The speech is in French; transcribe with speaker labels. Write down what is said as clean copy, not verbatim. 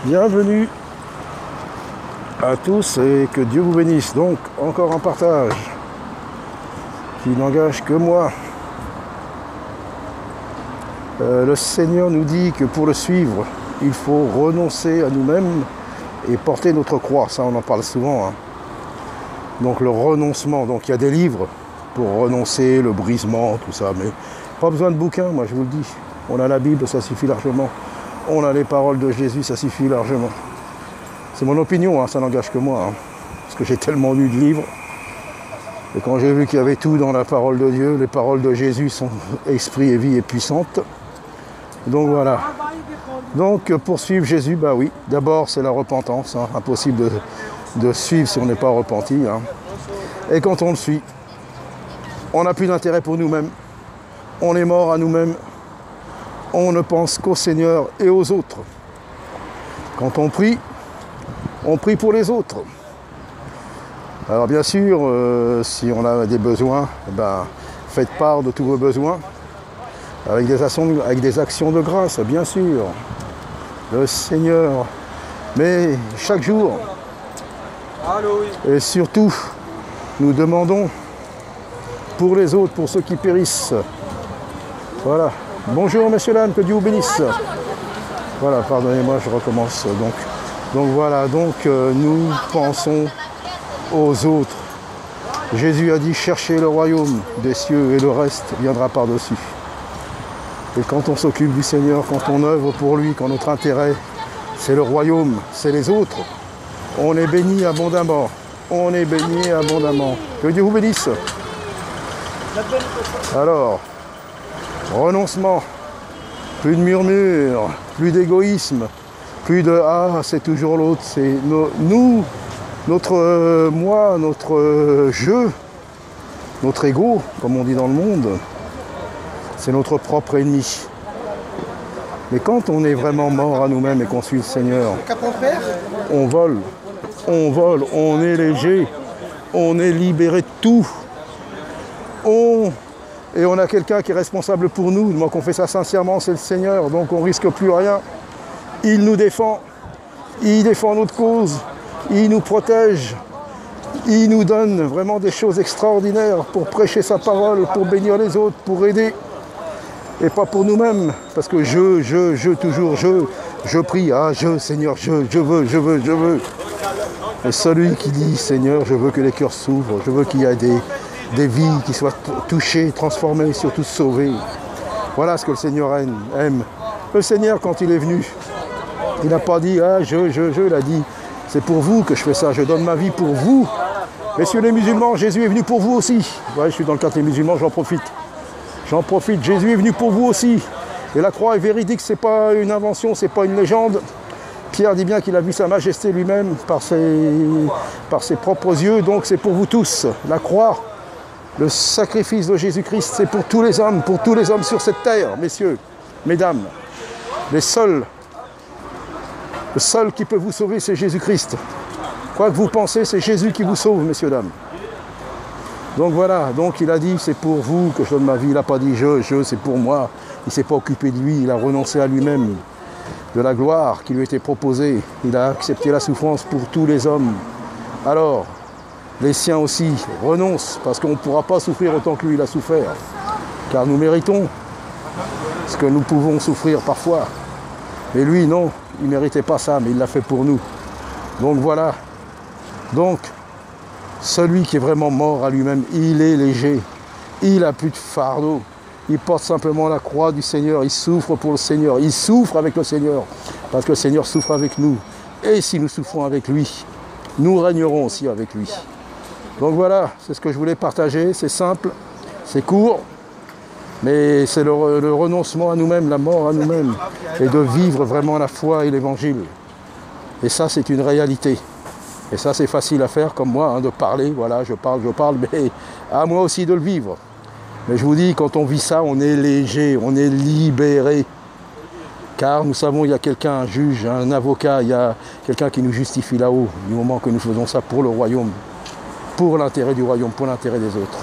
Speaker 1: Bienvenue à tous et que Dieu vous bénisse. Donc, encore un partage qui n'engage que moi. Le Seigneur nous dit que pour le suivre, il faut renoncer à nous-mêmes et porter notre croix. Ça, on en parle souvent. Donc, le renoncement. Donc, il y a des livres pour renoncer, le brisement, tout ça. Mais pas besoin de bouquins, moi, je vous le dis. On a la Bible, ça suffit largement. On a les paroles de Jésus, ça suffit largement. C'est mon opinion, ça n'engage que moi. Parce que j'ai tellement lu de livres. Et quand j'ai vu qu'il y avait tout dans la parole de Dieu, les paroles de Jésus sont esprit et vie et puissantes. Donc voilà. Donc pour suivre Jésus, bah oui, d'abord c'est la repentance. Impossible de suivre si on n'est pas repenti. Et quand on le suit, on n'a plus d'intérêt pour nous-mêmes. On est mort à nous-mêmes. On ne pense qu'au Seigneur et aux autres. Quand on prie pour les autres. Alors bien sûr, si on a des besoins, faites part de tous vos besoins avec des actions de grâce, bien sûr. Le Seigneur, mais chaque jour, et surtout, nous demandons pour les autres, pour ceux qui périssent. Voilà. Bonjour messieurs, dames, que Dieu vous bénisse. Voilà, pardonnez-moi, je recommence. Donc voilà, nous pensons aux autres. Jésus a dit, cherchez le royaume des cieux et le reste viendra par-dessus. Et quand on s'occupe du Seigneur, quand on œuvre pour lui, quand notre intérêt, c'est le royaume, c'est les autres, on est béni abondamment. On est béni abondamment. Que Dieu vous bénisse. Alors, renoncement, plus de murmures, plus d'égoïsme, plus de « ah, c'est toujours l'autre », c'est nous, notre moi, notre je, notre ego, comme on dit dans le monde, c'est notre propre ennemi. Mais quand on est vraiment mort à nous-mêmes et qu'on suit le Seigneur, on vole, on est léger, on est libéré de tout. Et on a quelqu'un qui est responsable pour nous. Moi, qu'on fait ça sincèrement, c'est le Seigneur. Donc, on ne risque plus rien. Il nous défend. Il défend notre cause. Il nous protège. Il nous donne vraiment des choses extraordinaires pour prêcher sa parole, pour bénir les autres, pour aider. Et pas pour nous-mêmes. Parce que toujours je prie. Ah, Seigneur, je veux. Et celui qui dit, Seigneur, je veux que les cœurs s'ouvrent. Je veux qu'il y ait des vies qui soient touchées, transformées, surtout sauvées. Voilà ce que le Seigneur aime. Le Seigneur, quand il est venu, il n'a pas dit « Ah, il a dit « C'est pour vous que je fais ça, je donne ma vie pour vous. » Messieurs les musulmans, Jésus est venu pour vous aussi. Ouais, je suis dans le cadre des musulmans, j'en profite. Jésus est venu pour vous aussi. Et la croix est véridique, c'est pas une invention, c'est pas une légende. Pierre dit bien qu'il a vu sa majesté lui-même par ses propres yeux, donc c'est pour vous tous. La croix, le sacrifice de Jésus-Christ, c'est pour tous les hommes sur cette terre, messieurs, mesdames. Le seul qui peut vous sauver, c'est Jésus-Christ. Quoi que vous pensez, c'est Jésus qui vous sauve, messieurs, dames. Donc voilà, donc il a dit, c'est pour vous que je donne ma vie. Il n'a pas dit c'est pour moi. Il ne s'est pas occupé de lui, il a renoncé à lui-même, de la gloire qui lui était proposée. Il a accepté la souffrance pour tous les hommes. Alors, les siens aussi renoncent, parce qu'on ne pourra pas souffrir autant que lui il a souffert. Car nous méritons ce que nous pouvons souffrir parfois. Mais lui, non, il ne méritait pas ça, mais il l'a fait pour nous. Donc voilà. Donc, celui qui est vraiment mort à lui-même, il est léger. Il n'a plus de fardeau. Il porte simplement la croix du Seigneur. Il souffre pour le Seigneur. Il souffre avec le Seigneur. Parce que le Seigneur souffre avec nous. Et si nous souffrons avec lui, nous régnerons aussi avec lui. Donc voilà, c'est ce que je voulais partager. C'est simple, c'est court. Mais c'est le renoncement à nous-mêmes, la mort à nous-mêmes. Et de vivre vraiment la foi et l'évangile. Et ça, c'est une réalité. Et ça, c'est facile à faire comme moi, de parler. Voilà, je parle, mais à moi aussi de le vivre. Mais je vous dis, quand on vit ça, on est léger, on est libéré. Car nous savons, il y a quelqu'un, un juge, un avocat, il y a quelqu'un qui nous justifie là-haut, du moment que nous faisons ça pour le royaume, pour l'intérêt du royaume, pour l'intérêt des autres.